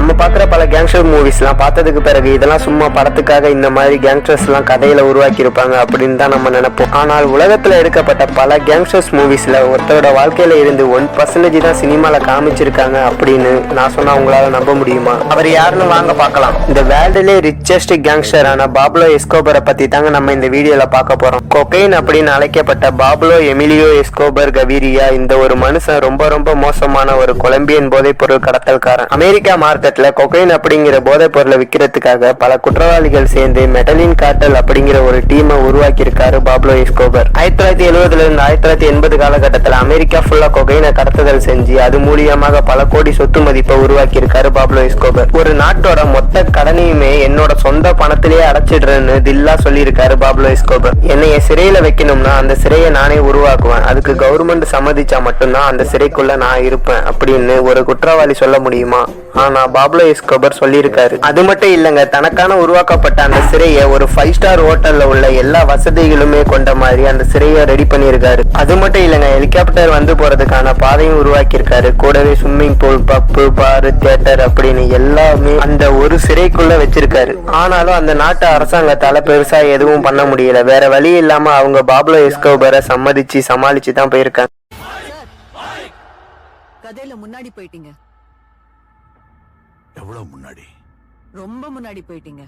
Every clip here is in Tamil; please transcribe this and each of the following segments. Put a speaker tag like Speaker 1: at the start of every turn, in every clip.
Speaker 1: நம்ம பார்க்குற பல கேங்ஸ்டர் மூவிஸ்லாம் பார்த்ததுக்கு பிறகு இதெல்லாம் சும்மா படத்துக்காக இந்த மாதிரி கேங்ஸ்டர்ஸ்லாம் கதையில உருவாக்கியிருப்பாங்க அப்படின்னு தான் நம்ம நினைப்போம். ஆனால் உலகத்தில் எடுக்கப்பட்ட பல கேங்ஸ்டர்ஸ் மூவிஸ்ல ஒருத்தரோட வாழ்க்கையில இருந்து 1% தான் சினிமால காமிச்சிருக்காங்க அப்படின்னு நான் சொன்னா உங்களால நம்ப முடியுமா? அவர் யாருன்னு வாங்க பார்க்கலாம். இந்த வேர்ல்டுலே ரிச்சஸ்ட் கேங்ஸ்டரான பாப்லோ எஸ்கோபரை பத்தி தாங்க நம்ம இந்த வீடியோல பார்க்க போறோம். கொக்கைன் அப்படின்னு அழைக்கப்பட்ட பாப்லோ எமிலியோ எஸ்கோபர் கவிரியா இந்த ஒரு மனுஷன் ரொம்ப மோசமான ஒரு கொலம்பியன் போதைப் பொருள் கடத்தல்காரன். அமெரிக்கா மார்க்கெட்ல கொக்கைன் அப்படிங்கிற போதைப் பொருளை விற்கிறதுக்காக பல குற்றவாளிகள் சேர்ந்து மெடலின் கார்டல் அப்படிங்கிற ஒரு டீமை உருவாக்கி இருக்காரு பாப்லோ எஸ்கோபர். 1970 இருந்து 1980 காலகட்டத்தில் அமெரிக்கா ஃபுல்லா கொக்கைனை கடத்துதல் செஞ்சு அது மூலியமாக பல கோடி சொத்து மதிப்பை உருவாக்கி இருக்காரு பாப்லோ எஸ்கோபர். ஒரு நாட்டோட மொத்த கடனையுமே என்னோட சொந்த பணத்திலேயே அடைச்சிடுறேன்னு தில்லா சொல்லி இருக்காரு பாப்லோ எஸ்கோபர். என்னைய சிறையில வைக்கணும்னா அந்த சிறையை நானே உருவாக்குவேன், அதுக்கு கவர்மெண்ட் சம்மதிச்சா மட்டும்தான் அந்த சிறைக்குள்ள நான் இருப்பேன் அப்படின்னு ஒரு குற்றவாளி சொல்ல முடியுமா? ஆனா பாப்லோ எஸ்கோபர் சொல்லியிருக்காரு. அது மட்டும் இல்லங்க, தனக்கான உருவாக்கப்பட்ட அந்த சிறையை ஒரு 5 ஸ்டார் ஹோட்டல்ல உள்ள எல்லா வசதிகளுமே கொண்ட மாதிரி அந்த சிறையை ரெடி பண்ணியிருக்காரு. அது மட்டும் இல்லங்க, ஹெலிகாப்டர் வந்து போறதுக்கான பாதையும் உருவாக்கி இருக்காரு. கூடவே ஸ்விம்மிங் பூல், பப்பு, பாரு, தியேட்டர் அப்படின்னு எல்லாமே அந்த ஒரு சிறைக்குள்ள வச்சிருக்காரு. ஆனாலும் அந்த நாட்டு அரசாங்கத்தால பெருசா எதுவும் பண்ண முடியல. வேற வழி இல்லாம அவங்க பாப்லோ எஸ்கோபரை சமாளிச்சு தான் போயிருக்காங்க.
Speaker 2: கதையில முன்னாடி போயிட்டீங்க.
Speaker 3: எவ்வளவு முன்னாடி?
Speaker 2: ரொம்ப முன்னாடி போயிட்டீங்க.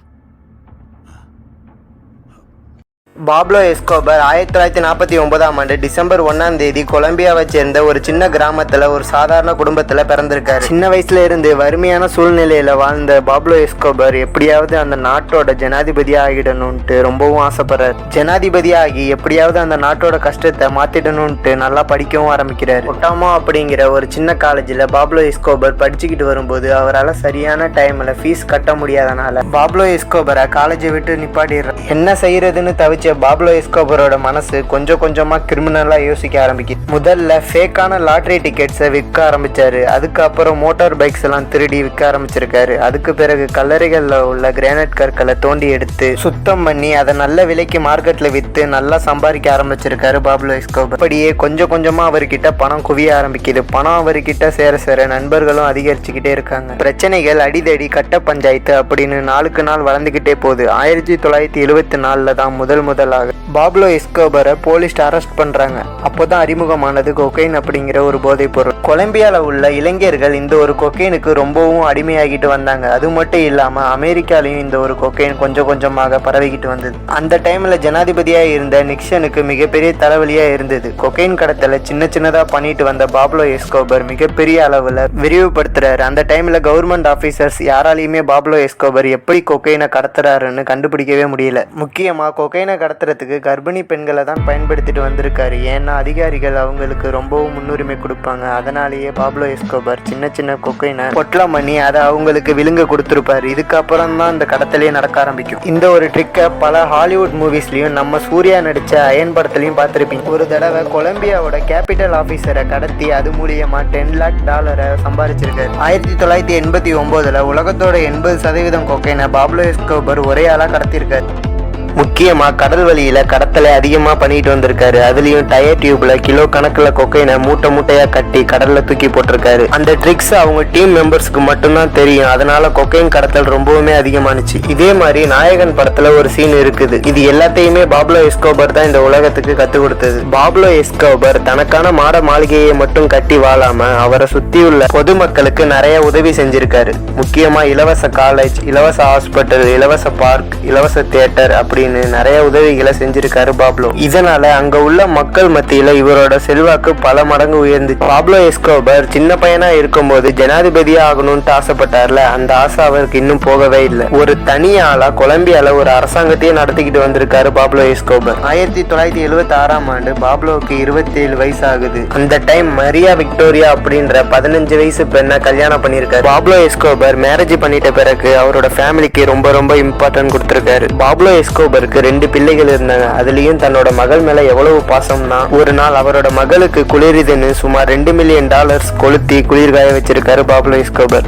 Speaker 1: பாப்லோ எஸ்கோபர் 1949ஆம் ஆண்டு டிசம்பர் 1ஆம் தேதி கொலம்பியாவை சேர்ந்த ஒரு சின்ன கிராமத்துல ஒரு சாதாரண குடும்பத்துல பிறந்திருக்காரு. சின்ன வயசுல இருந்து வறுமையான சூழ்நிலையில வாழ்ந்த பாப்லோ எஸ்கோபர் எப்படியாவது அந்த நாட்டோட ஜனாதிபதியா ஆகிடணும்ட்டு ரொம்பவும் ஆசைப்படுறாரு. ஜனாதிபதியா ஆகி எப்படியாவது அந்த நாட்டோட கஷ்டத்தை மாத்திடணும்ட்டு நல்லா படிக்கவும் ஆரம்பிக்கிறாரு. ஒட்டாமோ அப்படிங்கிற ஒரு சின்ன காலேஜ்ல பாப்லோ எஸ்கோபர் படிச்சுக்கிட்டு வரும்போது அவரால் சரியான டைம்ல ஃபீஸ் கட்ட முடியாதனால பாப்லோ எஸ்கோபரை காலேஜை விட்டு நிப்பாட்டிடுறாரு. என்ன செய்யறதுன்னு தவிச்ச பாப்லோ எஸ்கோபரோட மனசு கொஞ்சமா கிரிமினலா யோசிக்க ஆரம்பிக்குது. முதல்ல ஃபேக்கான லாட்டரி டிக்கெட்ஸை விற்க ஆரம்பிச்சாரு. அதுக்கப்புறம் மோட்டார் பைக்ஸ் எல்லாம் திருடி விற்க ஆரம்பிச்சிருக்காரு. அதுக்கு பிறகு கல்லறைகள்ல உள்ள கிரானைட் கற்களை தோண்டி எடுத்து சுத்தம் பண்ணி அதை நல்ல விலைக்கு மார்க்கெட்ல வித்து நல்லா சம்பாதிக்க ஆரம்பிச்சிருக்காரு பாப்லோ எஸ்கோபர். அப்படியே கொஞ்சமா அவர்கிட்ட பணம் குவிய ஆரம்பிக்குது. பணம் அவர்கிட்ட சேர நண்பர்களும் அதிகரிச்சுக்கிட்டே இருக்காங்க. பிரச்சனைகள் அடிதடி, கட்ட பஞ்சாயத்து அப்படின்னு நாளுக்கு நாள் வளர்ந்துகிட்டே போகுது. 1974 தான் முதலாக பாப்லோ எஸ்கோபரை போலீஸ் அரெஸ்ட் பண்றாங்க. அப்போதான் அறிமுகமானது கொக்கைன் அப்படிங்கிற ஒரு போதைப் பொருள். கொலம்பியால உள்ள இளைஞர்கள் இந்த ஒரு கொக்கைனுக்கு ரொம்பவும் அடிமையாகிட்டு வந்தாங்க. அது மட்டும் இல்லாம அமெரிக்காலையும் இந்த ஒரு கொக்கைன் கொஞ்சமாக பரவிக்கிட்டு வந்தது. அந்த டைம்ல ஜனாதிபதியா இருந்த நிக்சனுக்கு மிகப்பெரிய தலைவலியா இருந்தது. கொக்கைன் கடத்தல சின்னதா பண்ணிட்டு வந்த பாப்லோ எஸ்கோபர் மிகப்பெரிய அளவுல விரிவுபடுத்துறாரு. அந்த டைம்ல கவர்மெண்ட் ஆபீசர்ஸ் யாராலையுமே பாப்லோ எஸ்கோபர் எப்படி கொக்கைனை கடத்துறாருன்னு கண்டுபிடிக்கவே முடியல. முக்கியமா கொக்கைனை கடத்துறதுக்கு கர்ப்பிணி பெண்களை தான் பயன்படுத்திட்டு வந்திருக்காரு. ஏன்னா அதிகாரிகள் அவங்களுக்கு ரொம்பவும் முன்னுரிமை கொடுப்பாங்க. அதனாலேயே பாப்லோ எஸ்கோபர் சின்ன கொக்கைனை பொட்டலம் பண்ணி அதை அவங்களுக்கு விழுங்க கொடுத்துருப்பாரு. இதுக்கப்புறம் தான் இந்த கடத்தலே நடக்க ஆரம்பிக்கும். இந்த ஒரு ட்ரிக்கை பல ஹாலிவுட் மூவிஸ்லயும் நம்ம சூர்யா நடிச்ச அயன் படத்துலயும் பார்த்திருப்பீங்க. ஒரு தடவை கொலம்பியாவோட கேபிட்டல் ஆபீசரை கடத்தி அது மூலியமா $10 lakh சம்பாதிச்சிருக்காரு. 1989 உலகத்தோட 80% கொக்கைனை பாப்லோ எஸ்கோபர் ஒரே ஆளா கடத்திருக்காரு. முக்கியமா கடல் வழியில கடத்தலை அதிகமா பண்ணிட்டு வந்திருக்காரு. அதுலயும் டயர் டியூப்ல கிலோ கணக்குல கொக்கைனை மூட்டையா கட்டி கடல்ல தூக்கி போட்டிருக்காரு. அந்த ட்ரிக்ஸ் அவங்க டீம் மெம்பர்ஸ்க்கு மட்டும்தான் தெரியும். அதனால கொக்கைன் கடத்தல் ரொம்பவுமே அதிகமானுச்சு. இதே மாதிரி நாயகன் படத்துல ஒரு சீன் இருக்குது. இது எல்லாத்தையுமே பாப்லோ எஸ்கோபர் தான் இந்த உலகத்துக்கு கத்து கொடுத்தது. பாப்லோ எஸ்கோபர் தனக்கான மாளிகையை மட்டும் கட்டி வாழாம அவரை சுத்தியுள்ள பொதுமக்களுக்கு நிறைய உதவி செஞ்சிருக்காரு. முக்கியமா இலவச காலேஜ், இலவச ஹாஸ்பிட்டல், இலவச பார்க், இலவச தியேட்டர் அப்படின்னு நிறைய உதவிகளை செஞ்சிருக்காரு பாப்லோ. இதனால அங்க உள்ள மக்கள் மத்தியில இவரோட செல்வாக்கு பல மடங்கு உயர்ந்து. பாப்லோ எஸ்கோபர் சின்ன பையனா இருக்கும்போது ஜனாதிபதியா ஆகணும்னு ஆசைப்பட்டார்ல, அந்த ஆசை அவருக்கு இன்னும் போகவே இல்லை. ஒரு தனியாளா கொலம்பியால ஒரு அரசாங்கத்தையே நடத்திக்கிட்டு வந்திருக்காரு பாப்லோ எஸ்கோபர். 1976ஆம் ஆண்டு பாப்லோவுக்கு 27 வயசு ஆகுது. அந்த டைம் மரியா விக்டோரியா அப்படின்ற 15 வயசு பெண்ணை கல்யாணம் பண்ணிருக்காரு. பாப்லோ எஸ்கோபர் மேரேஜ் பண்ணிட்ட பிறகு அவரோட ஃபேமிலிக்கு ரொம்ப இம்பார்ட்டன்ட் கொடுத்திருக்காரு. பாப்லோ எஸ்கோபருக்கு 2 பிள்ளைகள் இருந்தாங்க. அதுலயும் தன்னோட மகள் மேல எவ்வளவு பாசம்னா, ஒரு நாள் அவரோட மகளுக்கு குளிருதுன்னு சுமார் $2 மில்லியன் கொளுத்தி குளிர்காய வச்சிருக்காரு பாப்லோ எஸ்கோபர்.